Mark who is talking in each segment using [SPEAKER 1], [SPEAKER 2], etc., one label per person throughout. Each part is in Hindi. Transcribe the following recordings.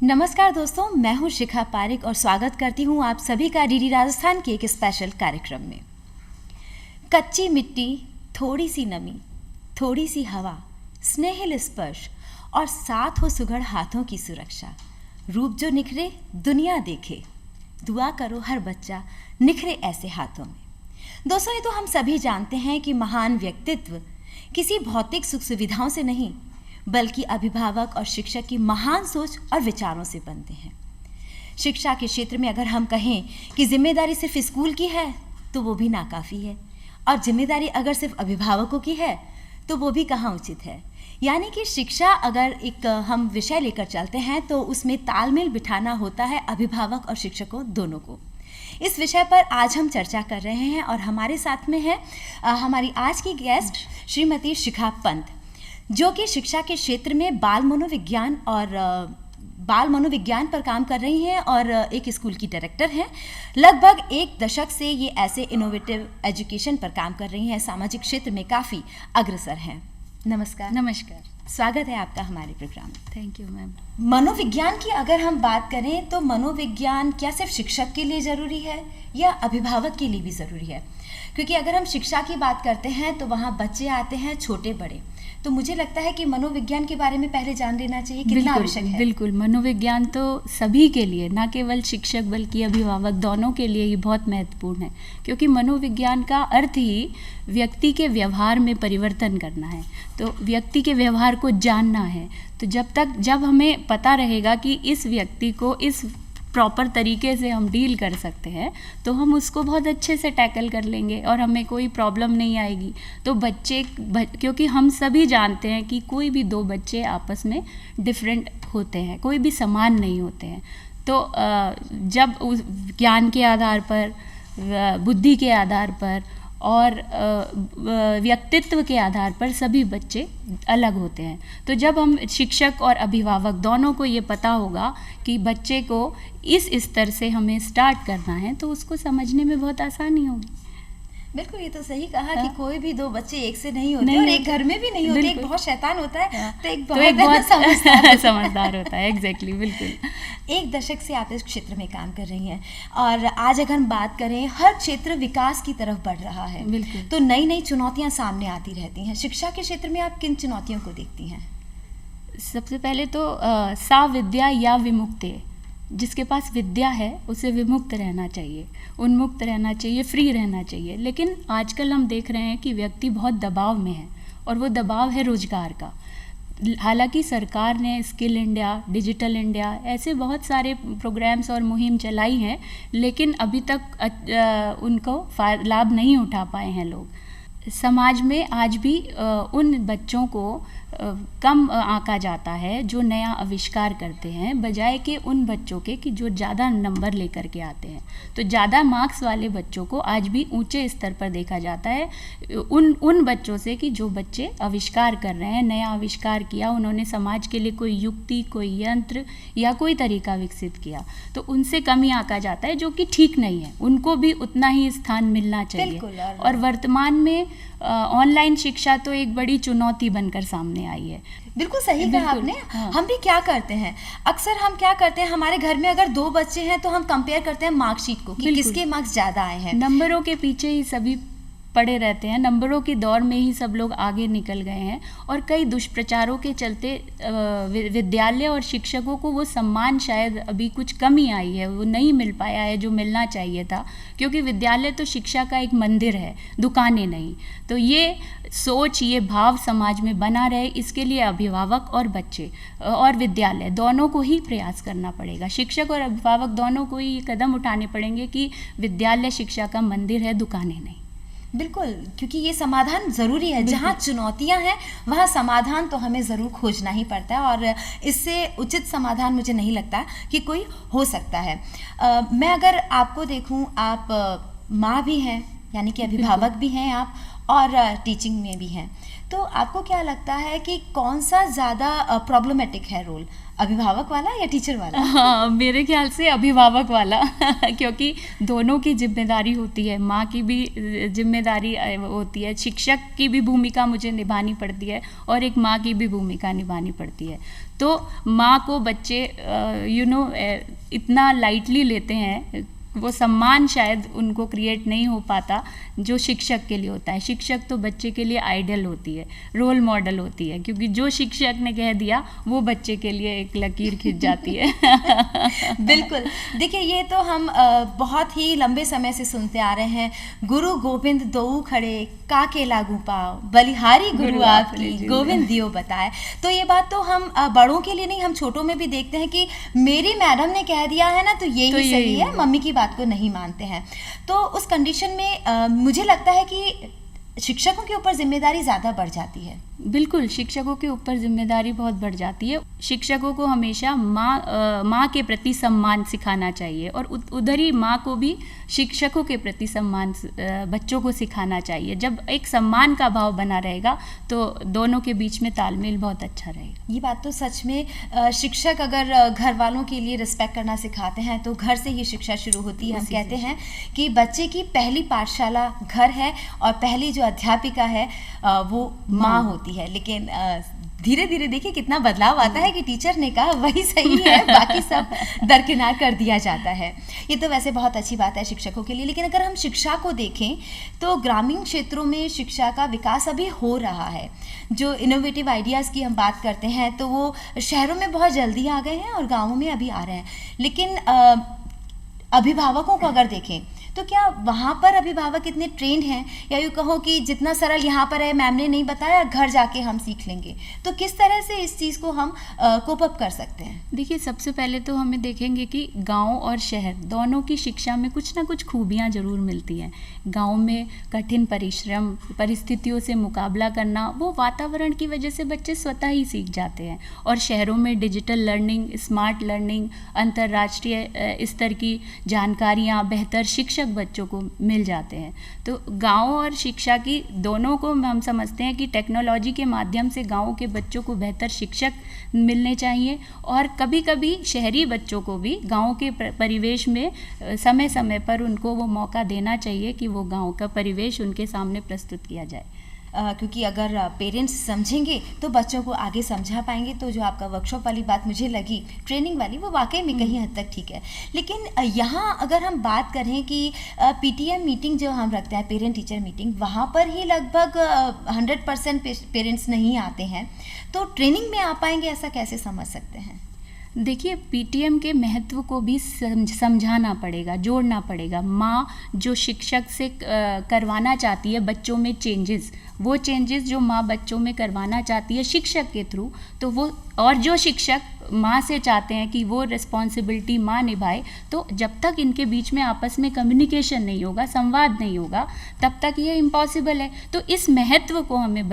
[SPEAKER 1] नमस्कार दोस्तों, मैं हूं शिखा पारिक और स्वागत करती हूं आप सभी का डीडी राजस्थान के एक स्पेशल कार्यक्रम में। कच्ची मिट्टी, थोड़ी सी नमी, थोड़ी सी हवा, स्नेहिल स्पर्श और साथ हो सुघड़ हाथों की सुरक्षा। रूप जो निखरे दुनिया देखे, दुआ करो हर बच्चा निखरे ऐसे हाथों में। दोस्तों, ये तो हम सभी जानते हैं कि महान व्यक्तित्व किसी भौतिक सुख सुविधाओं से नहीं बल्कि अभिभावक और शिक्षक की महान सोच और विचारों से बनते हैं। शिक्षा के क्षेत्र में अगर हम कहें कि जिम्मेदारी सिर्फ स्कूल की है तो वो भी नाकाफ़ी है, और जिम्मेदारी अगर सिर्फ अभिभावकों की है तो वो भी कहाँ उचित है। यानी कि शिक्षा अगर एक हम विषय लेकर चलते हैं तो उसमें तालमेल बिठाना होता है अभिभावक और शिक्षकों दोनों को। इस विषय पर आज हम चर्चा कर रहे हैं और हमारे साथ में है हमारी आज की गेस्ट श्रीमती शिखा पंत, जो कि शिक्षा के क्षेत्र में बाल मनोविज्ञान पर काम कर रही हैं और एक स्कूल की डायरेक्टर हैं। लगभग एक दशक से ये ऐसे इनोवेटिव एजुकेशन पर काम कर रही हैं, सामाजिक क्षेत्र में काफ़ी अग्रसर हैं। नमस्कार।
[SPEAKER 2] नमस्कार,
[SPEAKER 1] स्वागत है आपका हमारे प्रोग्राम में।
[SPEAKER 2] Thank you ma'am.
[SPEAKER 1] मनोविज्ञान की अगर हम बात करें तो मनोविज्ञान क्या सिर्फ शिक्षक के लिए ज़रूरी है या अभिभावक के लिए भी ज़रूरी है? क्योंकि अगर हम शिक्षा की बात करते हैं तो वहाँ बच्चे आते हैं छोटे बड़े, तो मुझे लगता है कि मनोविज्ञान के बारे में पहले जान लेना चाहिए, कितना आवश्यक है।
[SPEAKER 2] बिल्कुल, मनोविज्ञान तो सभी के लिए, ना केवल शिक्षक बल्कि अभिभावक दोनों के लिए ही बहुत महत्वपूर्ण है, क्योंकि मनोविज्ञान का अर्थ ही व्यक्ति के व्यवहार में परिवर्तन करना है। तो व्यक्ति के व्यवहार को जानना है। तो जब हमें पता रहेगा कि इस व्यक्ति को इस प्रॉपर तरीके से हम डील कर सकते हैं तो हम उसको बहुत अच्छे से टैकल कर लेंगे और हमें कोई प्रॉब्लम नहीं आएगी। तो क्योंकि हम सभी जानते हैं कि कोई भी दो बच्चे आपस में डिफरेंट होते हैं, कोई भी समान नहीं होते हैं। तो जब उस ज्ञान के आधार पर, बुद्धि के आधार पर और व्यक्तित्व के आधार पर सभी बच्चे अलग होते हैं। तो जब हम शिक्षक और अभिभावक दोनों को ये पता होगा कि बच्चे को इस स्तर से हमें स्टार्ट करना है तो उसको समझने में बहुत आसानी होगी।
[SPEAKER 1] बिल्कुल, ये तो सही कहा कि कोई भी दो बच्चे एक से नहीं होते और एक घर में भी नहीं होते। एक बहुत शैतान होता है तो एक बहुत
[SPEAKER 2] समझदार होता है। एग्जैक्टली, बिल्कुल।
[SPEAKER 1] एक दशक से आप इस क्षेत्र में काम कर रही हैं और आज अगर हम बात करें, हर क्षेत्र विकास की तरफ बढ़ रहा है।
[SPEAKER 2] बिल्कुल।
[SPEAKER 1] तो नई नई चुनौतियां सामने आती रहती हैं। शिक्षा के क्षेत्र में आप किन चुनौतियों को देखती हैं?
[SPEAKER 2] सबसे पहले तो सा विद्या या विमुक्ति, जिसके पास विद्या है उसे विमुक्त रहना चाहिए, उन्मुक्त रहना चाहिए, फ्री रहना चाहिए। लेकिन आजकल हम देख रहे हैं कि व्यक्ति बहुत दबाव में है और वो दबाव है रोजगार का। हालांकि सरकार ने स्किल इंडिया, डिजिटल इंडिया ऐसे बहुत सारे प्रोग्राम्स और मुहिम चलाई हैं, लेकिन अभी तक उनको लाभ नहीं उठा पाए हैं लोग। समाज में आज भी उन बच्चों को कम आंका जाता है जो नया आविष्कार करते हैं, बजाय कि उन बच्चों के कि जो ज़्यादा नंबर लेकर के आते हैं। तो ज़्यादा मार्क्स वाले बच्चों को आज भी ऊंचे स्तर पर देखा जाता है उन बच्चों से कि जो बच्चे आविष्कार कर रहे हैं, नया आविष्कार किया, उन्होंने समाज के लिए कोई युक्ति, कोई यंत्र या कोई तरीका विकसित किया, तो उनसे कम ही आंका जाता है, जो कि ठीक नहीं है। उनको भी उतना ही स्थान मिलना चाहिए। और वर्तमान में ऑनलाइन शिक्षा तो एक बड़ी चुनौती बनकर सामने आई है।
[SPEAKER 1] बिल्कुल सही कहा आपने। हाँ। हम भी क्या करते हैं, अक्सर हम क्या करते हैं, हमारे घर में अगर दो बच्चे हैं तो हम कंपेयर करते हैं मार्कशीट को कि किसके मार्क्स ज़्यादा आए हैं।
[SPEAKER 2] नंबरों के पीछे ही सभी पड़े रहते हैं, नंबरों के दौर में ही सब लोग आगे निकल गए हैं और कई दुष्प्रचारों के चलते विद्यालय और शिक्षकों को वो सम्मान शायद अभी कुछ कमी आई है, वो नहीं मिल पाया है जो मिलना चाहिए था। क्योंकि विद्यालय तो शिक्षा का एक मंदिर है, दुकानें नहीं। तो ये सोच, ये भाव समाज में बना रहे, इसके लिए अभिभावक और बच्चे और विद्यालय दोनों को ही प्रयास करना पड़ेगा। शिक्षक और अभिभावक दोनों को ही कदम उठाने पड़ेंगे कि विद्यालय शिक्षा का मंदिर है, दुकानें नहीं।
[SPEAKER 1] बिल्कुल, क्योंकि ये समाधान ज़रूरी है। जहाँ चुनौतियाँ हैं वहाँ समाधान तो हमें ज़रूर खोजना ही पड़ता है और इससे उचित समाधान मुझे नहीं लगता कि कोई हो सकता है। मैं अगर आपको देखूँ, आप माँ भी हैं, यानी कि अभिभावक भी हैं आप, और टीचिंग में भी हैं। तो आपको क्या लगता है कि कौन सा ज़्यादा प्रॉब्लमेटिक है रोल, अभिभावक वाला या टीचर वाला?
[SPEAKER 2] हाँ, मेरे ख्याल से अभिभावक वाला क्योंकि दोनों की जिम्मेदारी होती है, माँ की भी जिम्मेदारी होती है, शिक्षक की भी भूमिका मुझे निभानी पड़ती है और एक माँ की भी भूमिका निभानी पड़ती है। तो माँ को बच्चे इतना लाइटली लेते हैं, वो सम्मान शायद उनको क्रिएट नहीं हो पाता जो शिक्षक के लिए होता है। शिक्षक तो बच्चे के लिए आइडल होती है, रोल मॉडल होती है, क्योंकि जो शिक्षक ने कह दिया वो बच्चे के लिए एक लकीर खिंच जाती है।
[SPEAKER 1] बिल्कुल। देखिए, ये तो हम बहुत ही लंबे समय से सुनते आ रहे हैं, गुरु गोविंद दोऊ खड़े काके लागू पाओ, बलिहारी गुरु आपकी गोविंद दियो बताए। तो ये बात तो हम बड़ों के लिए नहीं, हम छोटों में भी देखते हैं कि मेरी मैडम ने कह दिया है ना तो यही सही है, मम्मी की बात को नहीं मानते हैं। तो उस कंडीशन में मुझे लगता है कि शिक्षकों के ऊपर जिम्मेदारी ज़्यादा बढ़ जाती है।
[SPEAKER 2] बिल्कुल, शिक्षकों के ऊपर जिम्मेदारी बहुत बढ़ जाती है। शिक्षकों को हमेशा माँ के प्रति सम्मान सिखाना चाहिए और उधर ही माँ को भी शिक्षकों के प्रति सम्मान बच्चों को सिखाना चाहिए। जब एक सम्मान का भाव बना रहेगा तो दोनों के बीच में तालमेल बहुत अच्छा रहेगा।
[SPEAKER 1] ये बात तो सच में, शिक्षक अगर घर वालों के लिए रिस्पेक्ट करना सिखाते हैं तो घर से ही शिक्षा शुरू होती है। हम कहते हैं कि बच्चे की पहली पाठशाला घर है और पहली जो अध्यापिका है वो माँ होती है। लेकिन धीरे धीरे देखिए कितना बदलाव आता है कि टीचर ने कहा वही सही है, बाकी सब दरकिनार कर दिया जाता है। ये तो वैसे बहुत अच्छी बात है शिक्षकों के लिए। लेकिन अगर हम शिक्षा को देखें तो ग्रामीण क्षेत्रों में शिक्षा का विकास अभी हो रहा है। जो इनोवेटिव आइडियाज़ की हम बात करते हैं तो वो शहरों में बहुत जल्दी आ गए हैं और गाँवों में अभी आ रहे हैं। लेकिन अभिभावकों को अगर देखें तो क्या वहाँ पर अभिभावक इतने ट्रेंड हैं, या यूँ कहो कि जितना सरल यहाँ पर है मैम ने नहीं बताया घर जाके हम सीख लेंगे? तो किस तरह से इस चीज़ को हम कोप अप कर सकते हैं?
[SPEAKER 2] देखिए, सबसे पहले तो हमें देखेंगे कि गांव और शहर दोनों की शिक्षा में कुछ ना कुछ खूबियाँ ज़रूर मिलती हैं। गांव में कठिन परिश्रम, परिस्थितियों से मुकाबला करना, वो वातावरण की वजह से बच्चे स्वतः ही सीख जाते हैं। और शहरों में डिजिटल लर्निंग, स्मार्ट लर्निंग, अंतर्राष्ट्रीय स्तर की जानकारियाँ, बेहतर शिक्षक बच्चों को मिल जाते हैं। तो गांव और शिक्षा की दोनों को हम समझते हैं कि टेक्नोलॉजी के माध्यम से गांव के बच्चों को बेहतर शिक्षक मिलने चाहिए और कभी कभी शहरी बच्चों को भी गांव के परिवेश में समय समय पर उनको वो मौका देना चाहिए कि वो गांव का परिवेश उनके सामने प्रस्तुत किया जाए।
[SPEAKER 1] क्योंकि अगर पेरेंट्स समझेंगे तो बच्चों को आगे समझा पाएंगे। तो जो आपका वर्कशॉप वाली बात मुझे लगी, ट्रेनिंग वाली, वो वाकई में कहीं हद तक ठीक है। लेकिन यहाँ अगर हम बात करें कि PTM मीटिंग जो हम रखते हैं, पेरेंट टीचर मीटिंग, वहाँ पर ही लगभग 100% पेरेंट्स नहीं आते हैं, तो ट्रेनिंग में आ पाएंगे ऐसा कैसे समझ सकते हैं?
[SPEAKER 2] देखिए, PTM के महत्व को भी समझाना पड़ेगा, जोड़ना पड़ेगा। माँ जो शिक्षक से करवाना चाहती है बच्चों में चेंजेस, वो चेंजेस जो माँ बच्चों में करवाना चाहती है शिक्षक के थ्रू, तो वो, और जो शिक्षक माँ से चाहते हैं कि वो रिस्पॉन्सिबिलिटी माँ निभाए, तो जब तक इनके बीच में आपस में कम्युनिकेशन नहीं होगा, संवाद नहीं होगा, तब तक ये इम्पॉसिबल है। तो इस महत्व को हमें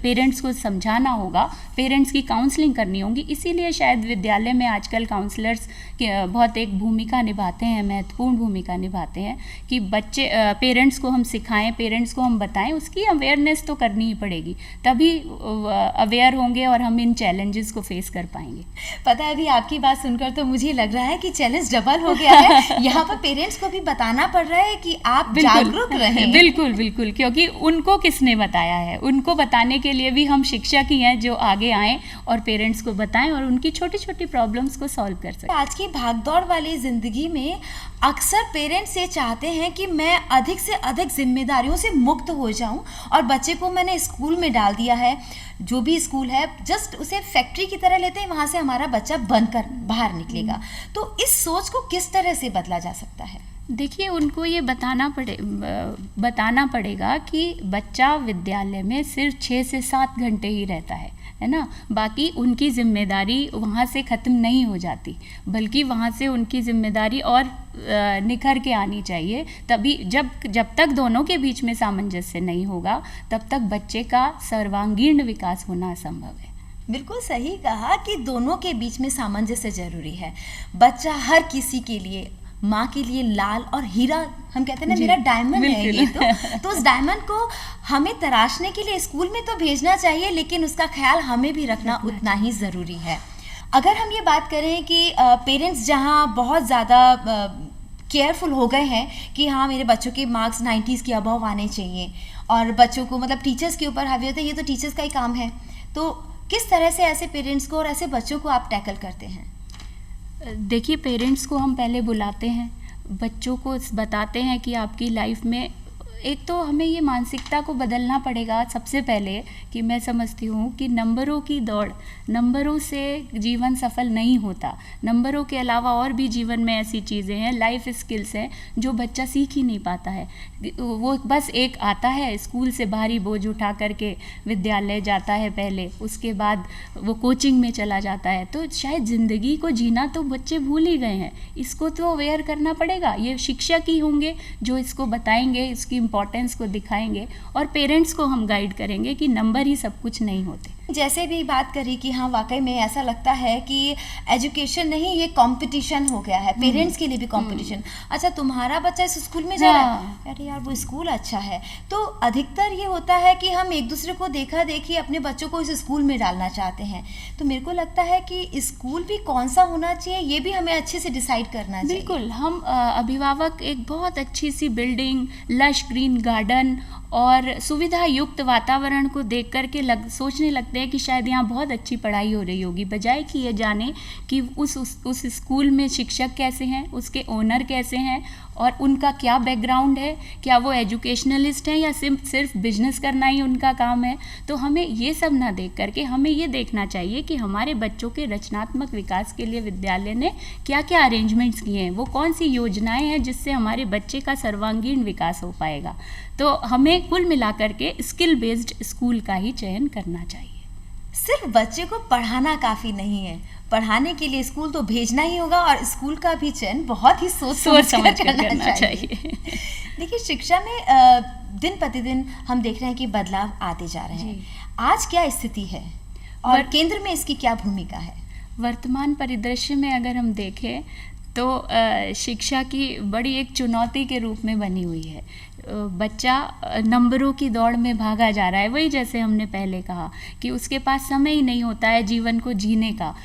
[SPEAKER 2] पेरेंट्स को समझाना होगा, पेरेंट्स की काउंसलिंग करनी होगी। इसीलिए शायद विद्यालय में आजकल काउंसलर्स बहुत एक भूमिका निभाते हैं, महत्वपूर्ण भूमिका निभाते हैं कि बच्चे पेरेंट्स को हम सिखाएं, पेरेंट्स को हम बताएं, उसकी अवेयरनेस तो करनी ही पड़ेगी, तभी अवेयर होंगे और हम इन चैलेंजेस को फेस कर पाएंगे।
[SPEAKER 1] पता है, अभी आपकी बात सुनकर तो मुझे लग रहा है कि चैलेंज डबल हो गया है। यहाँ पर पेरेंट्स को भी बताना पड़ रहा है कि आप जागरूक रहें।
[SPEAKER 2] बिल्कुल बिल्कुल, क्योंकि उनको किसने बताया है, उनको बताने के लिए भी हम शिक्षक ही हैं जो आगे आएँ और पेरेंट्स को बताएं और उनकी छोटी छोटी प्रॉब्लम्स को सॉल्व कर सकें।
[SPEAKER 1] आज की भागदौड़ वाली ज़िंदगी में अक्सर पेरेंट्स ये चाहते हैं कि मैं अधिक से अधिक जिम्मेदारियों से मुक्त हो जाऊं, और बच्चे को मैंने स्कूल में डाल दिया है, जो भी स्कूल है जस्ट उसे फैक्ट्री की तरह लेते हैं, वहाँ से हमारा बच्चा बनकर बाहर निकलेगा। तो इस सोच को किस तरह से बदला जा सकता है?
[SPEAKER 2] देखिए, उनको ये बताना पड़ेगा कि बच्चा विद्यालय में सिर्फ 6 से 7 घंटे ही रहता है ना। बाकी उनकी जिम्मेदारी वहाँ से ख़त्म नहीं हो जाती, बल्कि वहाँ से उनकी जिम्मेदारी और निखर के आनी चाहिए। तभी जब तक दोनों के बीच में सामंजस्य नहीं होगा, तब तक बच्चे का सर्वांगीण विकास होना असंभव है।
[SPEAKER 1] बिल्कुल सही कहा कि दोनों के बीच में सामंजस्य जरूरी है। बच्चा हर किसी के लिए, माँ के लिए लाल और हीरा हम कहते हैं ना मेरा डायमंड है ये, तो उस डायमंड को हमें तराशने के लिए स्कूल में तो भेजना चाहिए, लेकिन उसका ख्याल हमें भी रखना उतना ही ज़रूरी है। अगर हम ये बात करें कि पेरेंट्स जहाँ बहुत ज़्यादा केयरफुल हो गए हैं कि हाँ मेरे बच्चों के मार्क्स 90s के अबव आने चाहिए, और बच्चों को मतलब टीचर्स के ऊपर हावी होता है, ये तो टीचर्स का ही काम है, तो किस तरह से ऐसे पेरेंट्स को और ऐसे बच्चों को आप टैकल करते हैं?
[SPEAKER 2] देखिए, पेरेंट्स को हम पहले बुलाते हैं, बच्चों को बताते हैं कि आपकी लाइफ में एक तो हमें ये मानसिकता को बदलना पड़ेगा सबसे पहले, कि मैं समझती हूँ कि नंबरों की दौड़, नंबरों से जीवन सफल नहीं होता। नंबरों के अलावा और भी जीवन में ऐसी चीज़ें हैं, लाइफ स्किल्स हैं जो बच्चा सीख ही नहीं पाता है। वो बस एक आता है, स्कूल से भारी बोझ उठा करके विद्यालय जाता है पहले, उसके बाद वो कोचिंग में चला जाता है, तो शायद ज़िंदगी को जीना तो बच्चे भूल ही गए हैं। इसको तो अवेयर करना पड़ेगा, ये शिक्षक ही होंगे जो इसको बताएंगे, इसकी इम्पोर्टेंस को दिखाएंगे, और पेरेंट्स को हम गाइड करेंगे कि नंबर ही सब कुछ नहीं होते।
[SPEAKER 1] जैसे भी बात करी कि हाँ वाकई में ऐसा लगता है कि एजुकेशन नहीं, ये कंपटीशन हो गया है, पेरेंट्स के लिए भी कंपटीशन। अच्छा तुम्हारा बच्चा इस स्कूल में जा रहा है, अरे यार वो स्कूल अच्छा है, तो अधिकतर ये होता है कि हम एक दूसरे को देखा देखी अपने बच्चों को इस स्कूल में डालना चाहते हैं। तो मेरे को लगता है कि स्कूल भी कौन सा होना चाहिए ये भी हमें अच्छे से डिसाइड करना चाहिए।
[SPEAKER 2] बिल्कुल, हम अभिभावक एक बहुत अच्छी सी बिल्डिंग, लश ग्रीन गार्डन और सुविधा युक्त वातावरण को देख करके सोचने लगते हैं कि शायद यहाँ बहुत अच्छी पढ़ाई हो रही होगी, बजाय कि ये जाने कि उस स्कूल में शिक्षक कैसे हैं, उसके ओनर कैसे हैं, और उनका क्या बैकग्राउंड है, क्या वो एजुकेशनलिस्ट हैं या सिर्फ बिजनेस करना ही उनका काम है। तो हमें ये सब ना देख करके हमें ये देखना चाहिए कि हमारे बच्चों के रचनात्मक विकास के लिए विद्यालय ने क्या क्या अरेंजमेंट्स किए हैं, वो कौन सी योजनाएं हैं जिससे हमारे बच्चे का सर्वांगीण विकास हो पाएगा। तो हमें कुल मिलाकर के स्किल बेस्ड स्कूल का ही चयन करना चाहिए।
[SPEAKER 1] सिर्फ बच्चे को पढ़ाना काफ़ी नहीं है, पढ़ाने के लिए स्कूल तो भेजना ही होगा, और स्कूल का भी चयन बहुत ही सोच समझ कर करना चाहिए। देखिए, शिक्षा में दिन प्रतिदिन हम देख रहे हैं कि बदलाव आते जा रहे हैं। आज क्या स्थिति है और केंद्र में इसकी क्या भूमिका है?
[SPEAKER 2] वर्तमान परिदृश्य में अगर हम देखें तो शिक्षा की बड़ी एक चुनौती के रूप में बनी हुई है। बच्चा नंबरों की दौड़ में भागा जा रहा है, वही जैसे हमने पहले कहा कि उसके पास समय ही नहीं होता है जीवन को जीने का।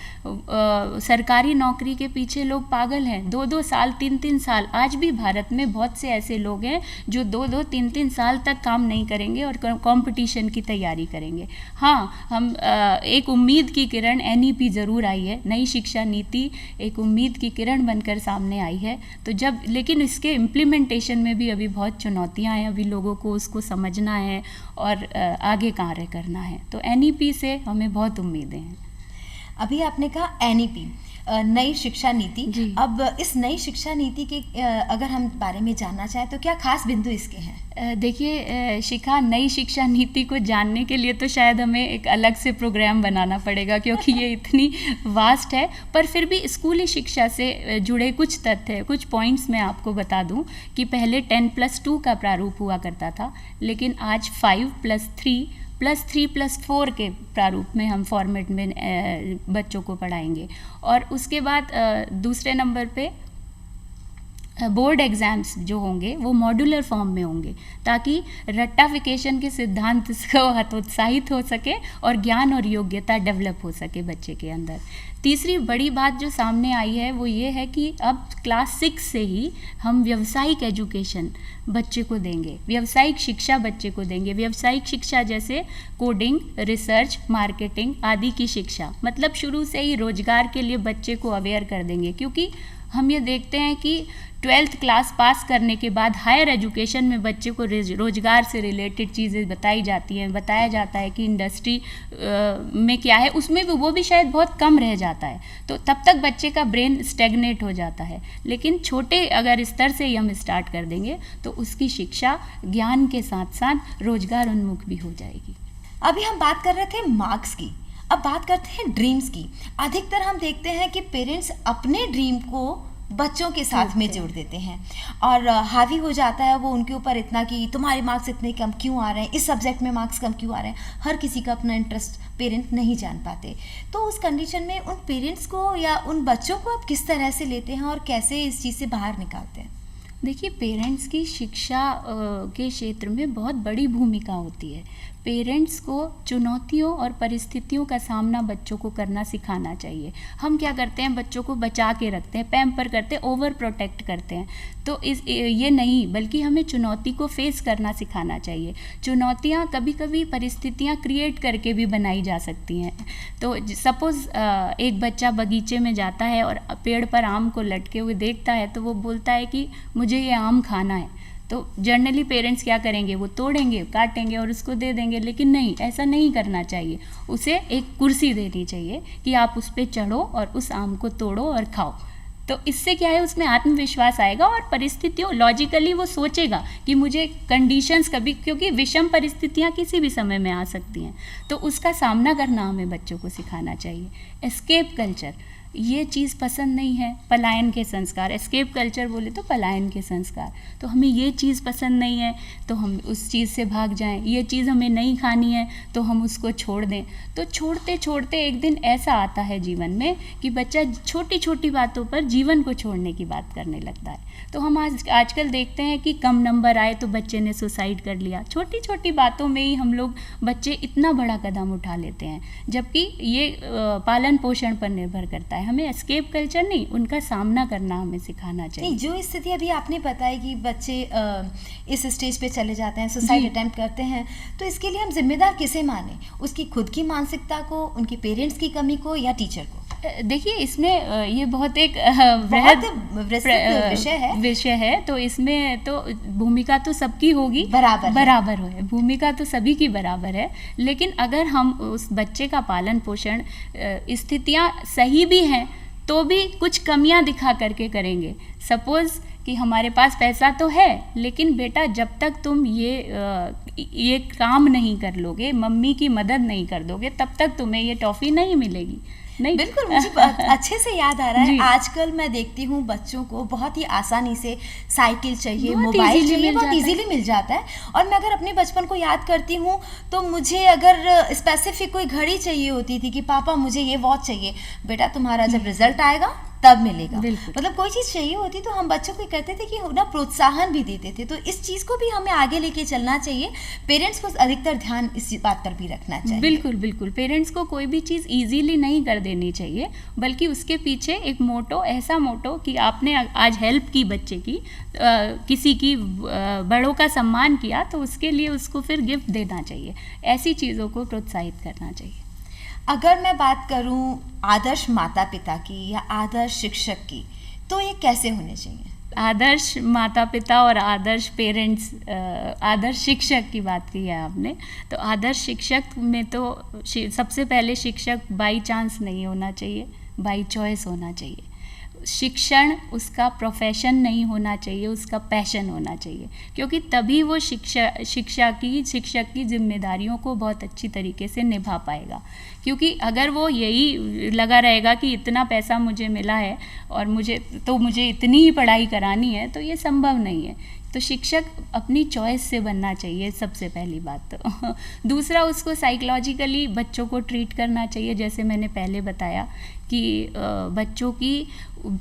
[SPEAKER 2] सरकारी नौकरी के पीछे लोग पागल हैं, 2-2 साल 3-3 साल। आज भी भारत में बहुत से ऐसे लोग हैं जो 2-2 3-3 साल तक काम नहीं करेंगे और कंपटीशन की तैयारी करेंगे। हाँ, हम एक उम्मीद की किरण NEP ज़रूर आई है, नई शिक्षा नीति एक उम्मीद की किरण बनकर सामने आई है। तो जब लेकिन इसके इम्प्लीमेंटेशन में भी अभी बहुत चुनौतियां हैं, अभी लोगों को उसको समझना है और आगे कार्य करना है। तो NEP से हमें बहुत उम्मीदें हैं।
[SPEAKER 1] अभी आपने कहा NEP, नई शिक्षा नीति। अब इस नई शिक्षा नीति के अगर हम बारे में जानना चाहें तो क्या खास बिंदु इसके हैं?
[SPEAKER 2] देखिए शिखा, नई शिक्षा नीति को जानने के लिए तो शायद हमें एक अलग से प्रोग्राम बनाना पड़ेगा, क्योंकि ये इतनी वास्ट है। पर फिर भी स्कूली शिक्षा से जुड़े कुछ तथ्य, कुछ पॉइंट्स मैं आपको बता दूं कि पहले 10+2 का प्रारूप हुआ करता था, लेकिन आज 5+3+3+4 के प्रारूप में हम फॉर्मेट में बच्चों को पढ़ाएंगे। और उसके बाद दूसरे नंबर पे बोर्ड एग्ज़ाम्स जो होंगे वो मॉड्यूलर फॉर्म में होंगे, ताकि रट्टाफिकेशन के सिद्धांत को हतोत्साहित हो सके और ज्ञान और योग्यता डेवलप हो सके बच्चे के अंदर। तीसरी बड़ी बात जो सामने आई है वो ये है कि अब क्लास 6 से ही हम व्यावसायिक एजुकेशन बच्चे को देंगे, व्यावसायिक शिक्षा बच्चे को देंगे। व्यावसायिक शिक्षा जैसे कोडिंग, रिसर्च, मार्केटिंग आदि की शिक्षा, मतलब शुरू से ही रोजगार के लिए बच्चे को अवेयर कर देंगे। क्योंकि हम ये देखते हैं कि 12th क्लास पास करने के बाद हायर एजुकेशन में बच्चे को रोजगार से रिलेटेड चीज़ें बताई जाती हैं, बताया जाता है कि इंडस्ट्री में क्या है, उसमें भी वो भी शायद बहुत कम रह जाता है। तो तब तक बच्चे का ब्रेन स्टेगनेट हो जाता है। लेकिन छोटे अगर स्तर से ही हम स्टार्ट कर देंगे तो उसकी शिक्षा ज्ञान के साथ साथ रोजगार उन्मुख भी हो जाएगी।
[SPEAKER 1] अभी हम बात कर रहे थे मार्क्स की, अब बात करते हैं ड्रीम्स की। अधिकतर हम देखते हैं कि पेरेंट्स अपने ड्रीम को बच्चों के साथ में जोड़ देते हैं और हावी हो जाता है वो उनके ऊपर इतना कि तुम्हारे मार्क्स इतने कम क्यों आ रहे हैं, इस सब्जेक्ट में मार्क्स कम क्यों आ रहे हैं। हर किसी का अपना इंटरेस्ट पेरेंट नहीं जान पाते। तो उस कंडीशन में उन पेरेंट्स को या उन बच्चों को आप किस तरह से लेते हैं और कैसे इस चीज़ से बाहर निकालते हैं?
[SPEAKER 2] देखिए, पेरेंट्स की शिक्षा के क्षेत्र में बहुत बड़ी भूमिका होती है। पेरेंट्स को चुनौतियों और परिस्थितियों का सामना बच्चों को करना सिखाना चाहिए। हम क्या करते हैं, बच्चों को बचा के रखते हैं, पैम्पर करते हैं, ओवर प्रोटेक्ट करते हैं। तो ये नहीं, बल्कि हमें चुनौती को फेस करना सिखाना चाहिए। चुनौतियाँ कभी कभी परिस्थितियाँ क्रिएट करके भी बनाई जा सकती हैं। तो सपोज़ एक बच्चा बगीचे में जाता है और पेड़ पर आम को लटके हुए देखता है, तो वो बोलता है कि मुझे ये आम खाना है। तो जनरली पेरेंट्स क्या करेंगे, वो तोड़ेंगे, काटेंगे और उसको दे देंगे। लेकिन नहीं, ऐसा नहीं करना चाहिए। उसे एक कुर्सी देनी चाहिए कि आप उस पर चढ़ो और उस आम को तोड़ो और खाओ। तो इससे क्या है, उसमें आत्मविश्वास आएगा और परिस्थितियों लॉजिकली वो सोचेगा कि मुझे कंडीशंस कभी, क्योंकि विषम परिस्थितियाँ किसी भी समय में आ सकती हैं, तो उसका सामना करना हमें बच्चों को सिखाना चाहिए। एस्केप कल्चर, ये चीज़ पसंद नहीं है, पलायन के संस्कार, एस्केप कल्चर बोले तो पलायन के संस्कार। तो हमें ये चीज़ पसंद नहीं है तो हम उस चीज़ से भाग जाएं, ये चीज़ हमें नहीं खानी है तो हम उसको छोड़ दें। तो छोड़ते छोड़ते एक दिन ऐसा आता है जीवन में कि बच्चा छोटी छोटी बातों पर जीवन को छोड़ने की बात करने लगता है। तो हम आजकल देखते हैं कि कम नंबर आए तो बच्चे ने सुसाइड कर लिया। छोटी छोटी बातों में ही हम लोग, बच्चे इतना बड़ा कदम उठा लेते हैं, जबकि ये पालन पोषण पर निर्भर करता है। हमें एस्केप कल्चर नहीं, उनका सामना करना हमें सिखाना चाहिए।
[SPEAKER 1] नहीं, जो स्थिति अभी आपने बताई कि बच्चे इस स्टेज पे चले जाते हैं, सुसाइड अटेम्प्ट करते हैं, तो इसके लिए हम जिम्मेदार किसे माने? उसकी खुद की मानसिकता को, उनके पेरेंट्स की कमी को, या टीचर को?
[SPEAKER 2] देखिए, इसमें ये बहुत एक विषय है। तो इसमें तो भूमिका तो सबकी होगी, बराबर है, भूमिका तो सभी की बराबर है। लेकिन अगर हम उस बच्चे का पालन पोषण, स्थितियाँ सही भी हैं तो भी कुछ कमियां दिखा करके करेंगे। सपोज़ कि हमारे पास पैसा तो है, लेकिन बेटा जब तक तुम ये काम नहीं कर लोगे, मम्मी की मदद नहीं कर दोगे, तब तक तुम्हें ये टॉफ़ी नहीं मिलेगी। नहीं,
[SPEAKER 1] बिल्कुल, मुझे अच्छे से याद आ रहा है। आजकल मैं देखती हूँ बच्चों को बहुत ही आसानी से साइकिल चाहिए, मोबाइल चाहिए, बहुत इजीली मिल जाता है। और मैं अगर अपने बचपन को याद करती हूँ तो मुझे अगर स्पेसिफिक कोई घड़ी चाहिए होती थी कि पापा मुझे ये वॉच चाहिए, बेटा तुम्हारा जब रिजल्ट आएगा तब मिलेगा। मतलब कोई चीज़ चाहिए होती तो हम बच्चों को कहते थे कि ना प्रोत्साहन भी देते थे। तो इस चीज़ को भी हमें आगे लेके चलना चाहिए। पेरेंट्स को अधिकतर ध्यान इस बात पर भी रखना चाहिए।
[SPEAKER 2] बिल्कुल बिल्कुल, पेरेंट्स को कोई भी चीज़ इजीली नहीं कर देनी चाहिए, बल्कि उसके पीछे एक मोटो, ऐसा मोटो कि आपने आज हेल्प की बच्चे की, किसी की, बड़ों का सम्मान किया, तो उसके लिए उसको फिर गिफ्ट देना चाहिए। ऐसी चीज़ों को प्रोत्साहित करना चाहिए।
[SPEAKER 1] अगर मैं बात करूं आदर्श माता पिता की या आदर्श शिक्षक की, तो ये कैसे होने चाहिए?
[SPEAKER 2] आदर्श माता पिता और आदर्श पेरेंट्स, आदर्श शिक्षक की बात की है आपने। तो आदर्श शिक्षक में तो सबसे पहले शिक्षक बाई चांस नहीं होना चाहिए, बाई चॉइस होना चाहिए। शिक्षण उसका प्रोफेशन नहीं होना चाहिए, उसका पैशन होना चाहिए, क्योंकि तभी वो शिक्षक की जिम्मेदारियों को बहुत अच्छी तरीके से निभा पाएगा। क्योंकि अगर वो यही लगा रहेगा कि इतना पैसा मुझे मिला है और मुझे इतनी ही पढ़ाई करानी है, तो ये संभव नहीं है। तो शिक्षक अपनी चॉइस से बनना चाहिए, सबसे पहली बात। तो दूसरा, उसको साइकोलॉजिकली बच्चों को ट्रीट करना चाहिए, जैसे मैंने पहले बताया कि बच्चों की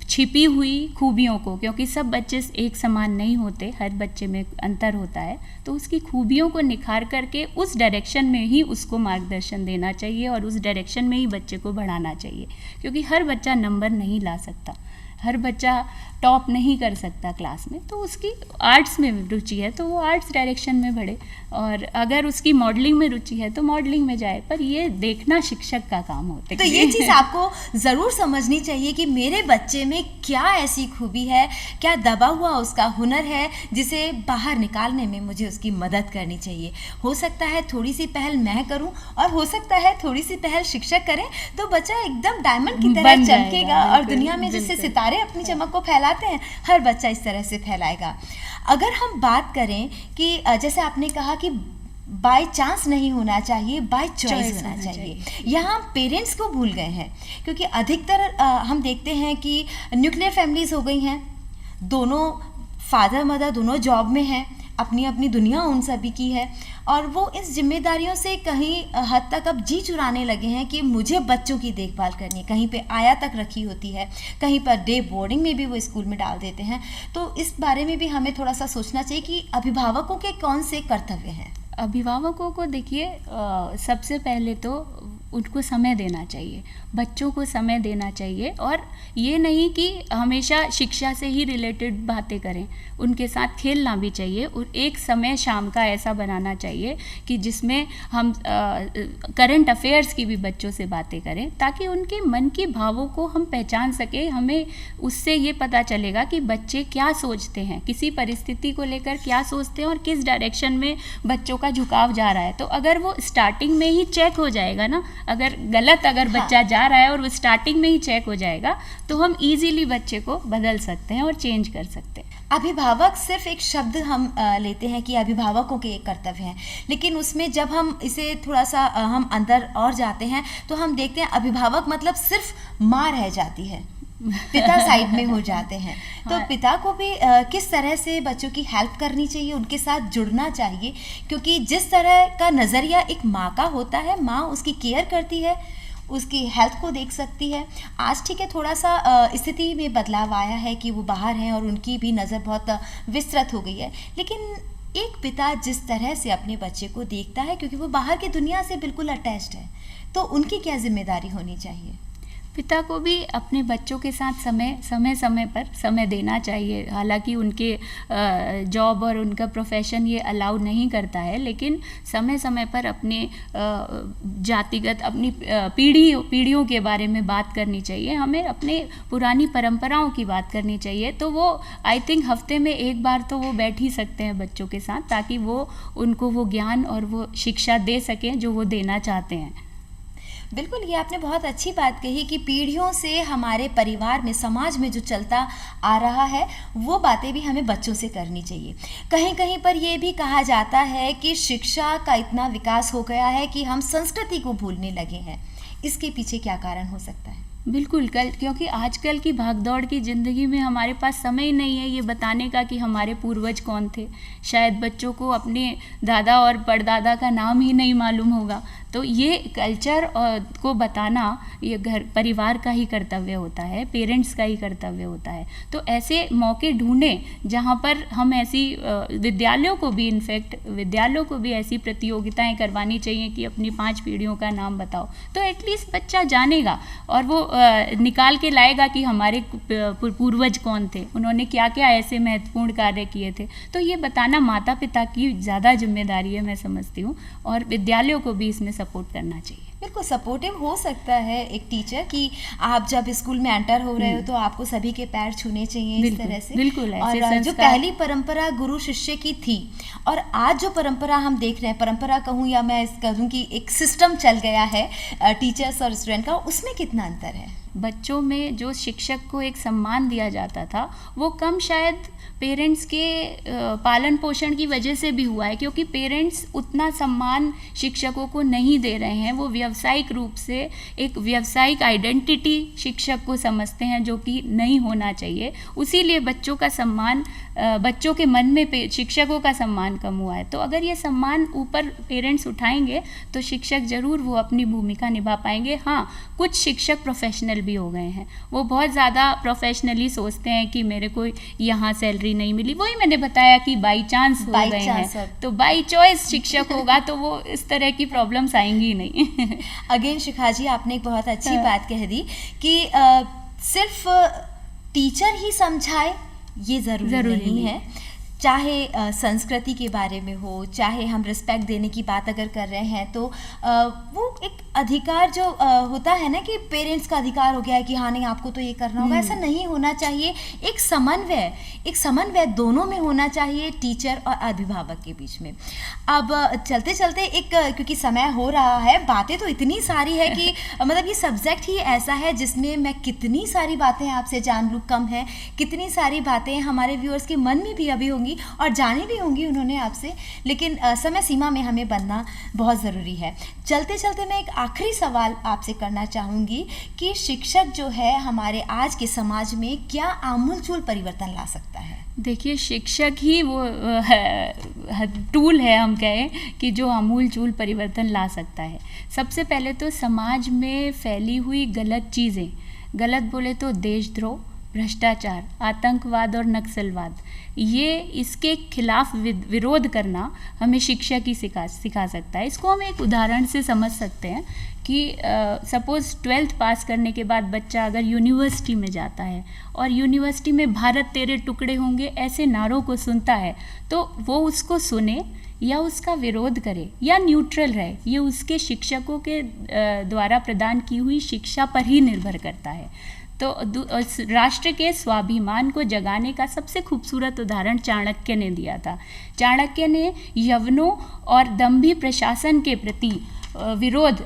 [SPEAKER 2] छिपी हुई खूबियों को, क्योंकि सब बच्चे एक समान नहीं होते, हर बच्चे में अंतर होता है, तो उसकी खूबियों को निखार करके उस डायरेक्शन में ही उसको मार्गदर्शन देना चाहिए और उस डायरेक्शन में ही बच्चे को बढ़ाना चाहिए। क्योंकि हर बच्चा नंबर नहीं ला सकता, हर बच्चा टॉप नहीं कर सकता क्लास में, तो उसकी आर्ट्स में रुचि है तो वो आर्ट्स डायरेक्शन में बढ़े, और अगर उसकी मॉडलिंग में रुचि है तो मॉडलिंग में जाए। पर ये देखना शिक्षक का काम होता है।
[SPEAKER 1] तो ये चीज़ आपको ज़रूर समझनी चाहिए कि मेरे बच्चे में क्या ऐसी खूबी है, क्या दबा हुआ उसका हुनर है, जिसे बाहर निकालने में मुझे उसकी मदद करनी चाहिए। हो सकता है थोड़ी सी पहल मैं करूं और हो सकता है थोड़ी सी पहल शिक्षक करें, तो बच्चा एकदम डायमंड की तरह चमकेगा और दुनिया में जैसे सितारे अपनी चमक को फैलाते हैं, हर बच्चा इस तरह से फैलाएगा। अगर हम बात करें कि जैसे आपने कहा कि बाय चांस नहीं होना चाहिए, बाय चॉइस होना चाहिए, यहाँ हम पेरेंट्स को भूल गए हैं। क्योंकि अधिकतर हम देखते हैं कि न्यूक्लियर फैमिलीज हो गई हैं, दोनों फादर मदर दोनों जॉब में हैं, अपनी अपनी दुनिया उन सभी की है, और वो इस जिम्मेदारियों से कहीं हद तक अब जी चुराने लगे हैं कि मुझे बच्चों की देखभाल करनी है। कहीं पे आया तक रखी होती है, कहीं पर डे बोर्डिंग में भी वो स्कूल में डाल देते हैं। तो इस बारे में भी हमें थोड़ा सा सोचना चाहिए कि अभिभावकों के कौन से कर्तव्य हैं।
[SPEAKER 2] अभिभावकों को देखिए, सबसे पहले तो उनको समय देना चाहिए, बच्चों को समय देना चाहिए, और ये नहीं कि हमेशा शिक्षा से ही रिलेटेड बातें करें, उनके साथ खेलना भी चाहिए। और एक समय शाम का ऐसा बनाना चाहिए कि जिसमें हम करंट अफेयर्स की भी बच्चों से बातें करें, ताकि उनके मन की भावों को हम पहचान सकें। हमें उससे ये पता चलेगा कि बच्चे क्या सोचते हैं, किसी परिस्थिति को लेकर क्या सोचते हैं और किस डायरेक्शन में बच्चों का झुकाव जा रहा है। तो अगर वो स्टार्टिंग में ही चेक हो जाएगा ना, अगर बच्चा जा रहा है और वो स्टार्टिंग में ही चेक हो जाएगा, तो हम इजीली बच्चे को बदल सकते हैं और चेंज कर सकते हैं।
[SPEAKER 1] अभिभावक सिर्फ एक शब्द हम लेते हैं कि अभिभावकों के एक कर्तव्य हैं, लेकिन उसमें जब हम इसे थोड़ा सा हम अंदर और जाते हैं तो हम देखते हैं अभिभावक मतलब सिर्फ माँ रह जाती है, पिता साइड में हो जाते हैं। तो पिता को भी किस तरह से बच्चों की हेल्प करनी चाहिए, उनके साथ जुड़ना चाहिए, क्योंकि जिस तरह का नज़रिया एक माँ का होता है, माँ उसकी केयर करती है, उसकी हेल्थ को देख सकती है। आज ठीक है, थोड़ा सा स्थिति में बदलाव आया है कि वो बाहर हैं और उनकी भी नज़र बहुत विस्तृत हो गई है, लेकिन एक पिता जिस तरह से अपने बच्चे को देखता है, क्योंकि वो बाहर की दुनिया से बिल्कुल अटैच्ड है, तो उनकी क्या जिम्मेदारी होनी चाहिए?
[SPEAKER 2] पिता को भी अपने बच्चों के साथ समय पर समय देना चाहिए। हालांकि उनके जॉब और उनका प्रोफेशन ये अलाउ नहीं करता है, लेकिन समय समय पर अपने जातिगत अपनी पीढ़ियों के बारे में बात करनी चाहिए। हमें अपने पुरानी परंपराओं की बात करनी चाहिए। तो वो आई थिंक हफ्ते में एक बार तो वो बैठ ही सकते हैं बच्चों के साथ, ताकि वो उनको वो ज्ञान और वो शिक्षा दे सकें जो वो देना चाहते हैं।
[SPEAKER 1] बिल्कुल, ये आपने बहुत अच्छी बात कही कि पीढ़ियों से हमारे परिवार में, समाज में जो चलता आ रहा है, वो बातें भी हमें बच्चों से करनी चाहिए। कहीं कहीं पर ये भी कहा जाता है कि शिक्षा का इतना विकास हो गया है कि हम संस्कृति को भूलने लगे हैं। इसके पीछे क्या कारण हो सकता है?
[SPEAKER 2] बिल्कुल, क्योंकि आजकल की भागदौड़ की ज़िंदगी में हमारे पास समय ही नहीं है ये बताने का कि हमारे पूर्वज कौन थे। शायद बच्चों को अपने दादा और परदादा का नाम ही नहीं मालूम होगा। तो ये कल्चर को बताना ये घर परिवार का ही कर्तव्य होता है, पेरेंट्स का ही कर्तव्य होता है। तो ऐसे मौके ढूंढें जहाँ पर हम ऐसी विद्यालयों को भी ऐसी प्रतियोगिताएं करवानी चाहिए कि अपनी 5 पीढ़ियों का नाम बताओ। तो एटलीस्ट बच्चा जानेगा और वो निकाल के लाएगा कि हमारे पूर्वज कौन थे, उन्होंने क्या क्या ऐसे महत्वपूर्ण कार्य किए थे। तो ये बताना माता पिता की ज़्यादा जिम्मेदारी है, मैं समझती हूँ, और विद्यालयों को भी इसमें सपोर्ट करना चाहिए।
[SPEAKER 1] बिल्कुल सपोर्टिव हो सकता है एक टीचर कि आप जब स्कूल में एंटर हो रहे हो तो आपको सभी के पैर छूने चाहिए इस तरह से।
[SPEAKER 2] बिल्कुल,
[SPEAKER 1] और जो पहली परंपरा गुरु शिष्य की थी और आज जो परंपरा हम देख रहे हैं, परंपरा कहूँ या मैं कहूँ कि एक सिस्टम चल गया है टीचर्स और स्टूडेंट का, उसमें कितना अंतर है?
[SPEAKER 2] बच्चों में जो शिक्षक को एक सम्मान दिया जाता था वो कम शायद पेरेंट्स के पालन पोषण की वजह से भी हुआ है, क्योंकि पेरेंट्स उतना सम्मान शिक्षकों को नहीं दे रहे हैं। वो व्यावसायिक रूप से एक व्यावसायिक आइडेंटिटी शिक्षक को समझते हैं, जो कि नहीं होना चाहिए। उसीलिए बच्चों का सम्मान, बच्चों के मन में शिक्षकों का सम्मान कम हुआ है। तो अगर ये सम्मान ऊपर पेरेंट्स उठाएंगे तो शिक्षक ज़रूर वो अपनी भूमिका निभा पाएंगे। हाँ, कुछ शिक्षक प्रोफेशनल भी हो गए हैं, वो बहुत ज़्यादा प्रोफेशनली सोचते हैं कि मेरे को यहाँ सैलरी नहीं मिली, वही मैंने बताया कि बाई चांस हो गए हैं, तो बाई चॉइस शिक्षक होगा तो वो इस तरह की प्रॉब्लम्स आएंगी नहीं।
[SPEAKER 1] अगेन शिखा जी, आपने एक बहुत अच्छी बात कह दी कि सिर्फ टीचर ही समझाए ये ज़रूरी नहीं है। चाहे संस्कृति के बारे में हो, चाहे हम रिस्पेक्ट देने की बात अगर कर रहे हैं, तो वो एक अधिकार जो होता है ना कि पेरेंट्स का अधिकार हो गया है कि हाँ नहीं आपको तो ये करना होगा, ऐसा नहीं होना चाहिए। एक समन्वय दोनों में होना चाहिए, टीचर और अभिभावक के बीच में। अब चलते चलते क्योंकि समय हो रहा है, बातें तो इतनी सारी है कि मतलब ये सब्जेक्ट ही ऐसा है जिसमें मैं कितनी सारी बातें आपसे जान लूँ कम है, कितनी सारी बातें हमारे व्यूअर्स के मन में भी अभी होंगी चाहूँगी और जानी भी होंगी उन्होंने आपसे, लेकिन समय सीमा में हमें बनना बहुत ज़रूरी है। चलते चलते मैं एक आखिरी सवाल आपसे करना चाहूँगी कि शिक्षक जो है हमारे आज के समाज में क्या आमूलचूल परिवर्तन ला सकता है?
[SPEAKER 2] देखिए, शिक्षक ही वो टूल है, हम कहें कि जो आमूलचूल परिवर्तन ला सकता है। सबसे पहले तो समाज में फैली हुई गलत चीज़ें, गलत बोले तो देशद्रोह, भ्रष्टाचार, आतंकवाद और नक्सलवाद, ये इसके खिलाफ विरोध करना हमें शिक्षक ही सिखा सकता है। इसको हम एक उदाहरण से समझ सकते हैं कि सपोज़ 12th पास करने के बाद बच्चा अगर यूनिवर्सिटी में जाता है और यूनिवर्सिटी में भारत तेरे टुकड़े होंगे ऐसे नारों को सुनता है, तो वो उसको सुने या उसका विरोध करे या न्यूट्रल रहे, ये उसके शिक्षकों के द्वारा प्रदान की हुई शिक्षा पर ही निर्भर करता है। तो राष्ट्र के स्वाभिमान को जगाने का सबसे खूबसूरत उदाहरण चाणक्य ने दिया था। चाणक्य ने यवनों और दंभी प्रशासन के प्रति विरोध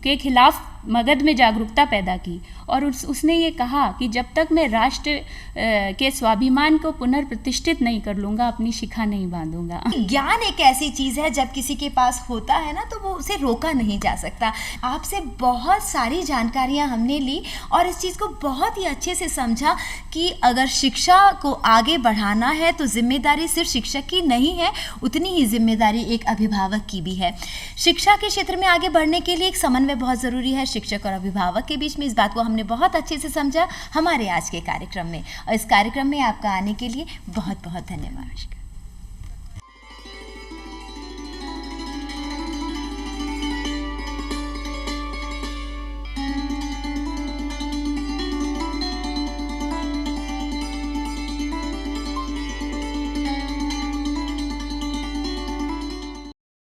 [SPEAKER 2] के खिलाफ मगध में जागरूकता पैदा की और उसने ये कहा कि जब तक मैं राष्ट्र के स्वाभिमान को पुनर्प्रतिष्ठित नहीं कर लूँगा, अपनी शिखा नहीं बांधूंगा।
[SPEAKER 1] ज्ञान एक ऐसी चीज़ है जब किसी के पास होता है ना तो वो उसे रोका नहीं जा सकता। आपसे बहुत सारी जानकारियाँ हमने ली और इस चीज़ को बहुत ही अच्छे से समझा कि अगर शिक्षा को आगे बढ़ाना है तो जिम्मेदारी सिर्फ शिक्षक की नहीं है, उतनी ही जिम्मेदारी एक अभिभावक की भी है। शिक्षा के क्षेत्र में आगे बढ़ने के लिए एक समन्वय बहुत ज़रूरी है शिक्षक और अभिभावक के बीच में। इस बात को हमने बहुत अच्छे से समझा हमारे आज के कार्यक्रम में, और इस कार्यक्रम में आपका आने के लिए बहुत बहुत धन्यवाद।